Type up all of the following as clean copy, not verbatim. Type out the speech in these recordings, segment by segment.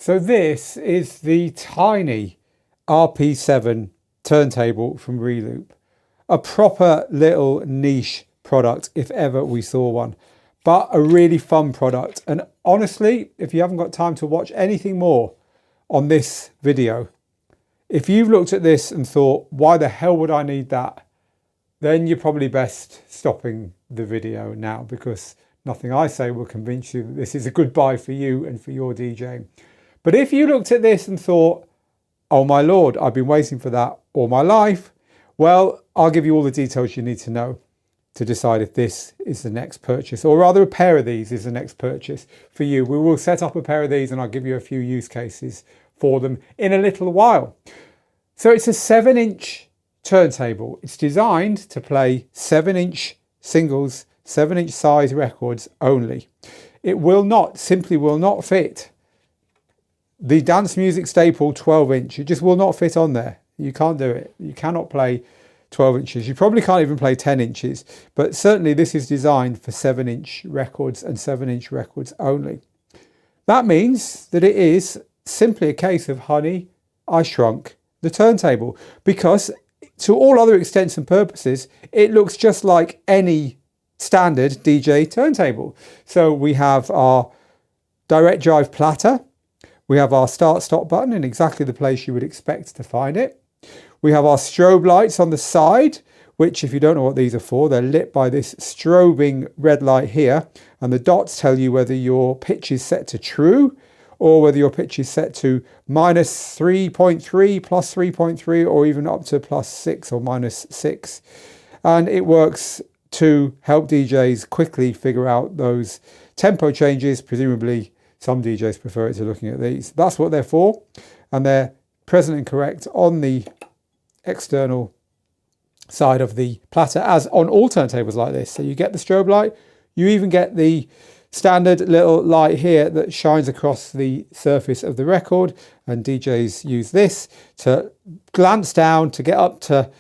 So this is the tiny RP-7 turntable from Reloop. A proper little niche product if ever we saw one, but a really fun product. And honestly, if you haven't got time to watch anything more on this video, if you've looked at this and thought, why the hell would I need that? Then you're probably best stopping the video now, because nothing I say will convince you that this is a good buy for you and for your DJing. But if you looked at this and thought, oh my Lord, I've been waiting for that all my life, well, I'll give you all the details you need to know to decide if this is the next purchase, or rather a pair of these is the next purchase for you. We will set up a pair of these and I'll give you a few use cases for them in a little while. So it's a 7-inch turntable. It's designed to play 7-inch singles, 7-inch size records only. It simply will not fit the dance music staple 12-inch. It just will not fit on there. You can't do it. You cannot play 12 inches. You probably can't even play 10 inches, but certainly this is designed for 7-inch records and 7-inch records only. That means that it is simply a case of, honey, I shrunk the turntable, because to all other extents and purposes, it looks just like any standard DJ turntable. So we have our direct drive platter. We have our start-stop button in exactly the place you would expect to find it. We have our strobe lights on the side, which, if you don't know what these are for, they're lit by this strobing red light here. And the dots tell you whether your pitch is set to true or whether your pitch is set to minus 3.3, plus 3.3, or even up to plus 6 or minus 6. And it works to help DJs quickly figure out those tempo changes. Presumably, some DJs prefer it to looking at these. That's what they're for. And they're present and correct on the external side of the platter, as on all turntables like this. So you get the strobe light, you even get the standard little light here that shines across the surface of the record, and DJs use this to glance down, to get up to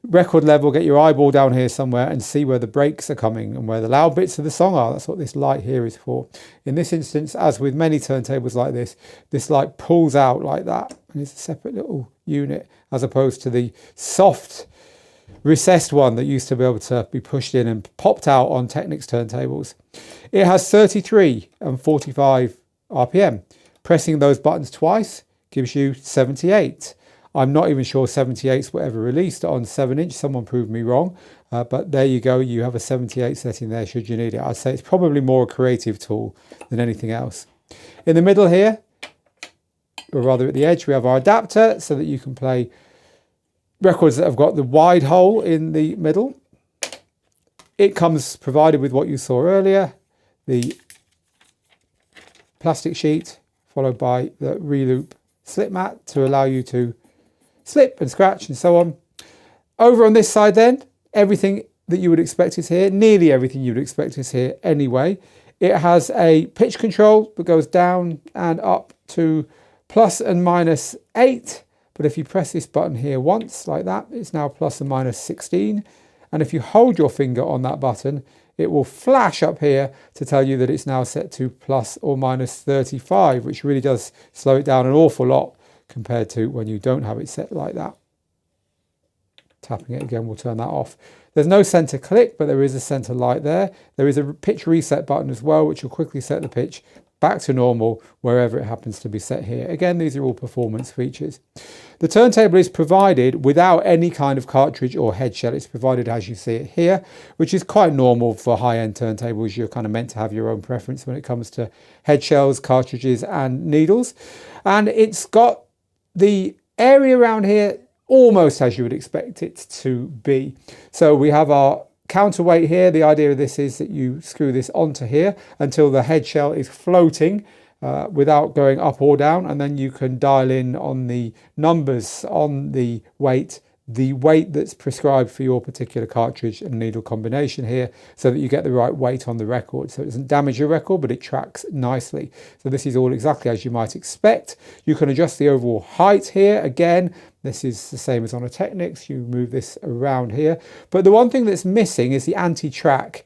record level, get your eyeball down here somewhere and see where the breaks are coming and where the loud bits of the song are. That's what this light here is for. In this instance, as with many turntables like this light pulls out like that, and it's a separate little unit, as opposed to the soft recessed one that used to be able to be pushed in and popped out on Technics turntables. It has 33 and 45 RPM. Pressing those buttons twice gives you 78. I'm not even sure 78s were ever released on 7-inch. Someone proved me wrong. But there you go. You have a 78 setting there should you need it. I'd say it's probably more a creative tool than anything else. In the middle here, or rather at the edge, we have our adapter so that you can play records that have got the wide hole in the middle. It comes provided with what you saw earlier, the plastic sheet, followed by the Reloop slip mat to allow you to slip and scratch and so on. Over on this side then, everything that you would expect is here. Nearly everything you would expect is here anyway. It has a pitch control that goes down and up to plus and minus 8. But if you press this button here once like that, it's now plus and minus 16. And if you hold your finger on that button, it will flash up here to tell you that it's now set to plus or minus 35, which really does slow it down an awful lot compared to when you don't have it set like that. Tapping it again will turn that off. There's no center click, but there is a center light there. There is a pitch reset button as well, which will quickly set the pitch back to normal wherever it happens to be set here. Again, these are all performance features. The turntable is provided without any kind of cartridge or head shell. It's provided as you see it here, which is quite normal for high-end turntables. You're kind of meant to have your own preference when it comes to head shells, cartridges and needles. And it's got the area around here almost as you would expect it to be. So we have our counterweight here. The idea of this is that you screw this onto here until the head shell is floating without going up or down, and then you can dial in on the numbers on the weight that's prescribed for your particular cartridge and needle combination here, so that you get the right weight on the record, so it doesn't damage your record but it tracks nicely. So this is all exactly as you might expect. You can adjust the overall height here. Again, this is the same as on a Technics. You move this around here, but the one thing that's missing is the anti-track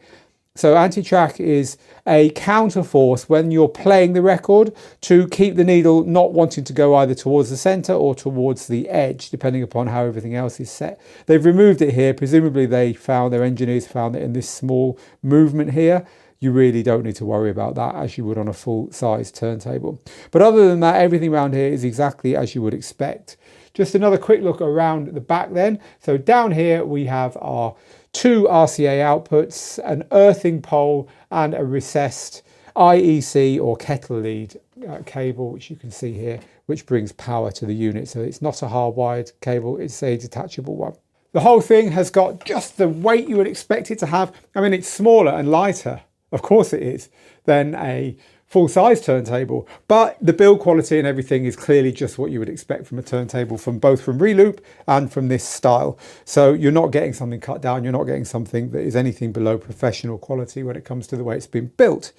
So anti-track is a counterforce when you're playing the record to keep the needle not wanting to go either towards the center or towards the edge, depending upon how everything else is set. They've removed it here. Presumably their engineers found it in this small movement here. You really don't need to worry about that as you would on a full-size turntable. But other than that, everything around here is exactly as you would expect. Just another quick look around the back then. So down here we have our 2 RCA outputs, an earthing pole and a recessed IEC or kettle lead cable, which you can see here, which brings power to the unit. So it's not a hardwired cable, it's a detachable one. The whole thing has got just the weight you would expect it to have. I mean, it's smaller and lighter, of course it is, than a full-size turntable, but the build quality and everything is clearly just what you would expect from a turntable, from Reloop and from this style. So you're not getting something cut down, you're not getting something that is anything below professional quality when it comes to the way it's been built.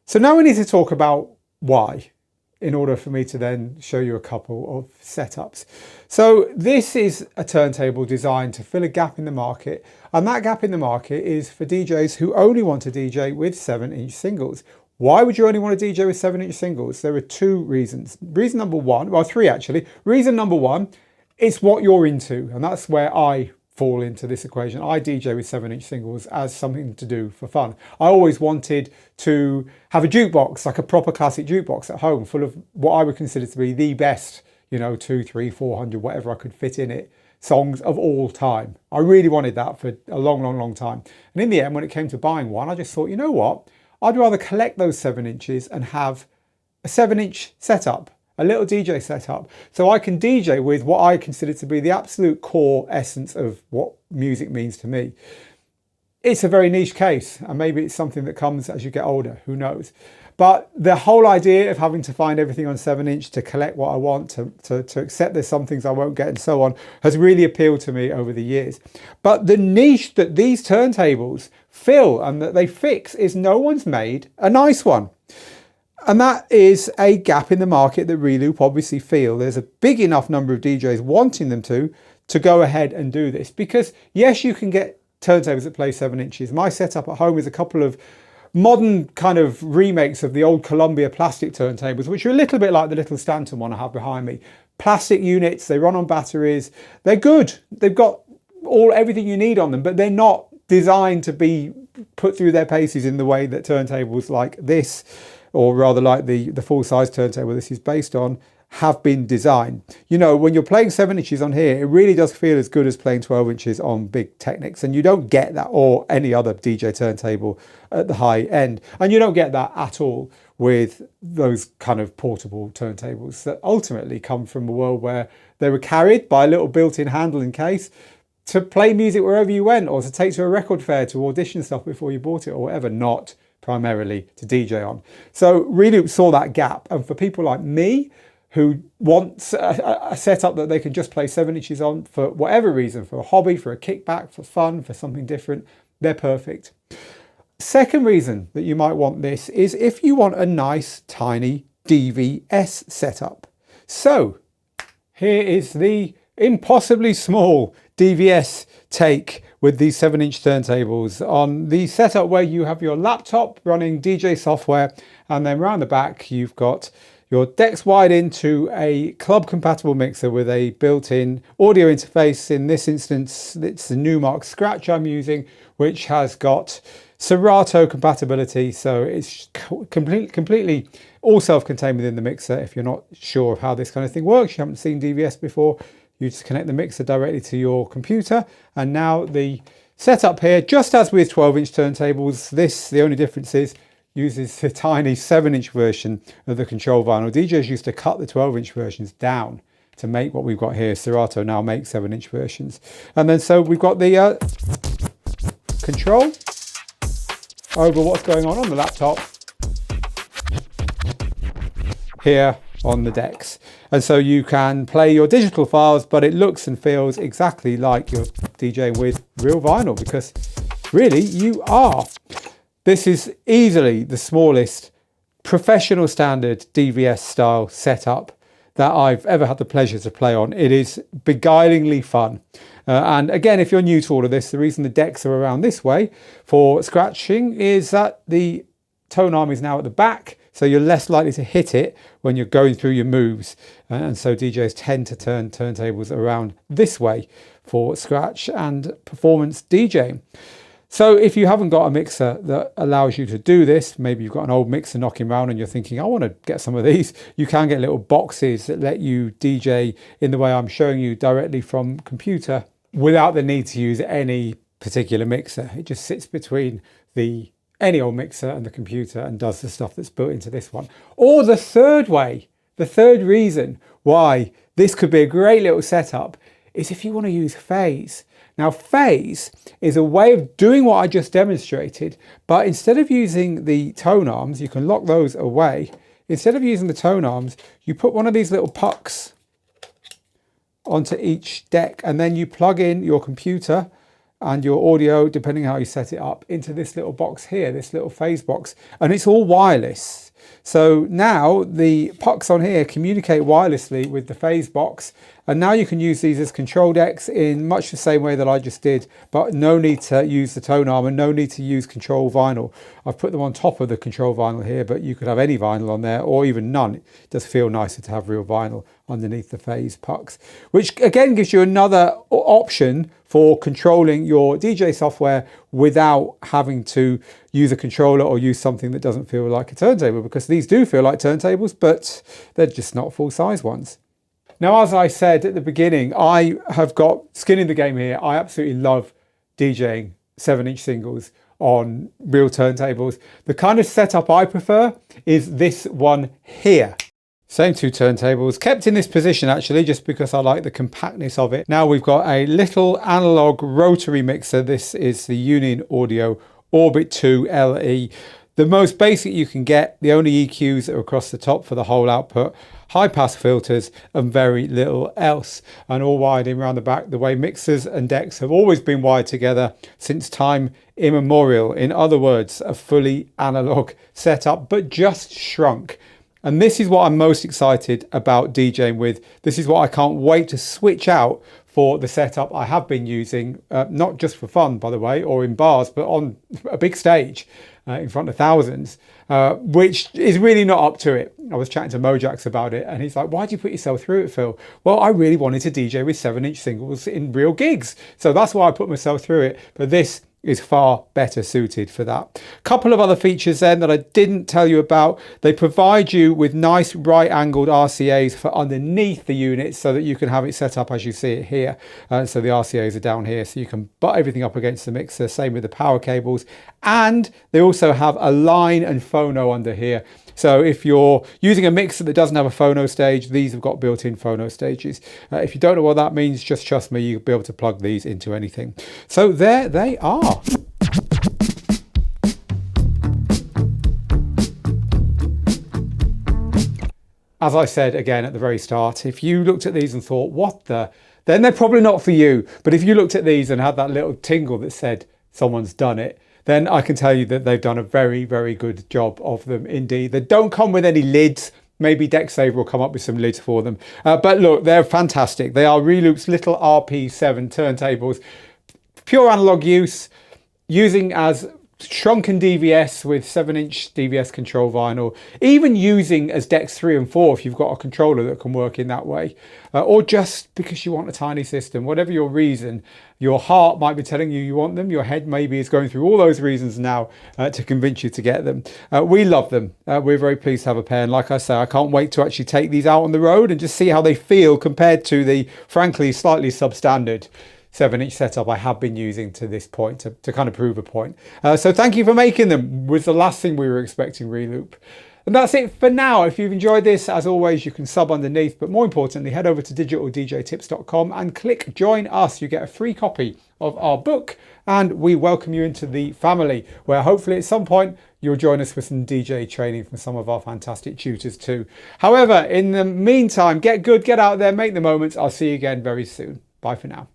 So now we need to talk about why, in order for me to then show you a couple of setups. So this is a turntable designed to fill a gap in the market, and that gap in the market is for DJs who only want to DJ with 7-inch singles. Why would you only want to DJ with 7-inch singles? There are 2 reasons. Reason number 1, well 3 actually. Reason number 1, it's what you're into, and that's where I fall into this equation. I DJ with 7-inch singles as something to do for fun. I always wanted to have a jukebox, like a proper classic jukebox at home, full of what I would consider to be the best, 200, 300, 400, whatever I could fit in it, songs of all time. I really wanted that for a long time. And in the end, when it came to buying one, I just thought, you know what? I'd rather collect those 7 inches and have a 7-inch setup, a little DJ setup, so I can DJ with what I consider to be the absolute core essence of what music means to me. It's a very niche case, and maybe it's something that comes as you get older, who knows. But the whole idea of having to find everything on 7-inch to collect what I want, to accept there's some things I won't get and so on, has really appealed to me over the years. But the niche that these turntables fill and that they fix is no one's made a nice one. And that is a gap in the market that Reloop obviously feel. There's a big enough number of DJs wanting them to go ahead and do this. Because yes, you can get turntables that play 7 inches. My setup at home is a couple of modern kind of remakes of the old Columbia plastic turntables, which are a little bit like the little Stanton one I have behind me. Plastic units, they run on batteries, they're good. They've got everything you need on them, but they're not designed to be put through their paces in the way that turntables like this, or rather like the full-size turntable this is based on, have been designed. When you're playing 7 inches on here, it really does feel as good as playing 12 inches on big Technics, and you don't get that or any other DJ turntable at the high end, and you don't get that at all with those kind of portable turntables that ultimately come from a world where they were carried by a little built-in handling case to play music wherever you went, or to take to a record fair to audition stuff before you bought it or whatever, not primarily to DJ on. So Reloop saw that gap, and for people like me who wants a setup that they can just play 7 inches on for whatever reason, for a hobby, for a kickback, for fun, for something different, they're perfect. Second reason that you might want this is if you want a nice tiny DVS setup. So here is the impossibly small DVS take with these 7-inch turntables on the setup where you have your laptop running DJ software, and then around the back you've got your decks wired into a club compatible mixer with a built-in audio interface. In this instance, it's the Numark Scratch I'm using, which has got Serato compatibility. So it's completely all self-contained within the mixer. If you're not sure of how this kind of thing works, you haven't seen DVS before, you just connect the mixer directly to your computer. And now the setup here, just as with 12-inch turntables, the only difference is uses the tiny 7-inch version of the control vinyl. DJs used to cut the 12-inch versions down to make what we've got here. Serato now makes 7-inch versions. And then so we've got the control over what's going on the laptop here on the decks. And so you can play your digital files, but it looks and feels exactly like you're DJing with real vinyl, because really you are. This is easily the smallest professional standard DVS style setup that I've ever had the pleasure to play on. It is beguilingly fun. And again, if you're new to all of this, the reason the decks are around this way for scratching is that the tone arm is now at the back, so you're less likely to hit it when you're going through your moves. And so DJs tend to turn turntables around this way for scratch and performance DJing. So if you haven't got a mixer that allows you to do this, maybe you've got an old mixer knocking around and you're thinking, I want to get some of these, you can get little boxes that let you DJ in the way I'm showing you directly from computer without the need to use any particular mixer. It just sits between any old mixer and the computer and does the stuff that's built into this one. Or the third way, the third reason why this could be a great little setup is if you want to use phase. Now, phase is a way of doing what I just demonstrated, but instead of using the tone arms, you can lock those away. Instead of using the tone arms, you put one of these little pucks onto each deck, and then you plug in your computer and your audio, depending how you set it up, into this little box here, this little phase box, and it's all wireless. So now the pucks on here communicate wirelessly with the phase box, and now you can use these as control decks in much the same way that I just did, but no need to use the tone arm and no need to use control vinyl. I've put them on top of the control vinyl here, but you could have any vinyl on there or even none. It does feel nicer to have real vinyl underneath the phase pucks, which again gives you another option for controlling your DJ software without having to use a controller or use something that doesn't feel like a turntable, because these do feel like turntables, but they're just not full-size ones. Now, as I said at the beginning, I have got skin in the game here. I absolutely love DJing 7-inch singles on real turntables. The kind of setup I prefer is this one here. Same two turntables, kept in this position actually, just because I like the compactness of it. Now we've got a little analog rotary mixer. This is the Union Audio Orbit 2 LE. The most basic you can get, the only EQs that are across the top for the whole output, high pass filters and very little else, and all wired in around the back the way mixers and decks have always been wired together since time immemorial. In other words, a fully analog setup, but just shrunk. And this is what I'm most excited about DJing with. This is what I can't wait to switch out for the setup I have been using, not just for fun, by the way, or in bars, but on a big stage in front of thousands, which is really not up to it. I was chatting to Mojax about it, and he's like, why do you put yourself through it, Phil? Well, I really wanted to DJ with 7-inch singles in real gigs. So that's why I put myself through it. But this is far better suited for that. A couple of other features then that I didn't tell you about. They provide you with nice right angled RCAs for underneath the unit so that you can have it set up as you see it here. So the RCAs are down here so you can butt everything up against the mixer, same with the power cables. And they also have a line and phono under here. So if you're using a mixer that doesn't have a phono stage, these have got built-in phono stages. If you don't know what that means, just trust me, you'll be able to plug these into anything. So there they are. As I said again at the very start, if you looked at these and thought, what the, then they're probably not for you. But if you looked at these and had that little tingle that said someone's done it, then I can tell you that they've done a very, very good job of them indeed. They don't come with any lids. Maybe DeckSaver will come up with some lids for them. But look, they're fantastic. They are Reloop's little RP-7 turntables. Pure analog use, using as shrunken DVS with 7-inch DVS control vinyl, even using as decks 3 and 4 if you've got a controller that can work in that way, or just because you want a tiny system. Whatever your reason, your heart might be telling you want them, your head maybe is going through all those reasons now to convince you to get them. We love them. We're very pleased to have a pair, and like I say, I can't wait to actually take these out on the road and just see how they feel compared to the frankly slightly substandard 7-inch setup I have been using to this point to kind of prove a point. So thank you for making them. Was the last thing we were expecting, Reloop. And that's it for now. If you've enjoyed this, as always, you can sub underneath, but more importantly, head over to digitaldjtips.com and click join us. You get a free copy of our book, and we welcome you into the family, where hopefully at some point you'll join us for some DJ training from some of our fantastic tutors too. However, in the meantime, get good, get out there, make the moments. I'll see you again very soon. Bye for now.